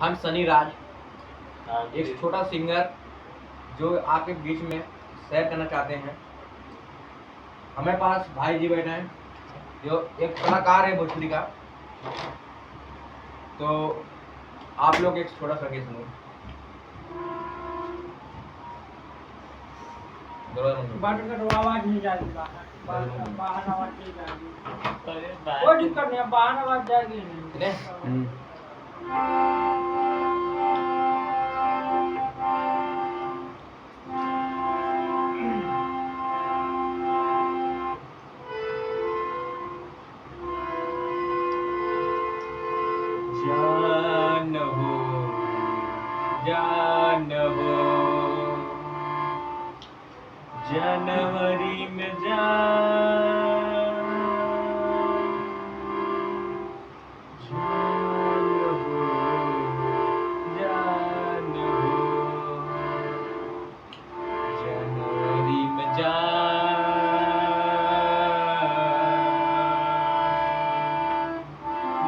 हम सनी राज, एक छोटा सिंगर जो आपके बीच में शेयर करना चाहते हैं। हमारे पास भाई जी बैठे हैं जो एक कलाकार है भोजपुरी का। तो आप लोग एक छोटा सा गीत सुनो। आवाज नहीं जाएगी बाहर आवाज नहीं जाएगी। कोई दिक्कत नहीं, बाहर आवाज जाएगी नहीं। जान हो जनवरी में जान हो जनवरी में जान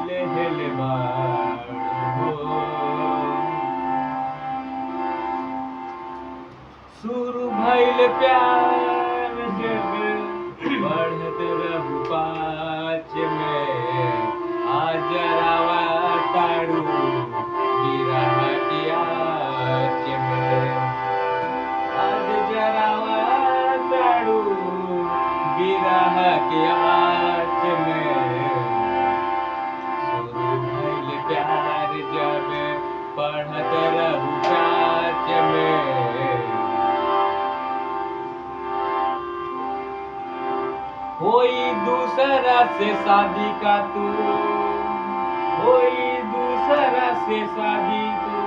ले बाड़ हो शुरू भइल प्यार जब बढ़त रहू पाँच में आज जरावा तारू बिरह की आँच में आज जरावा तारू बिरह की आँच में शुरू भइल प्यार जब बढ़त रहू पाँच में कोई दूसरा से शादी का तू कोई दूसरा से शादी तू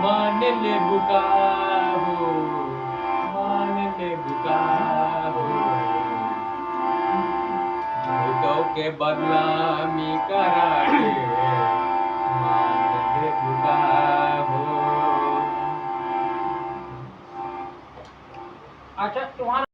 मान ले बुका हो झूठों के बदनामी करा के मान ले बुका हो। अच्छा तुम्हारा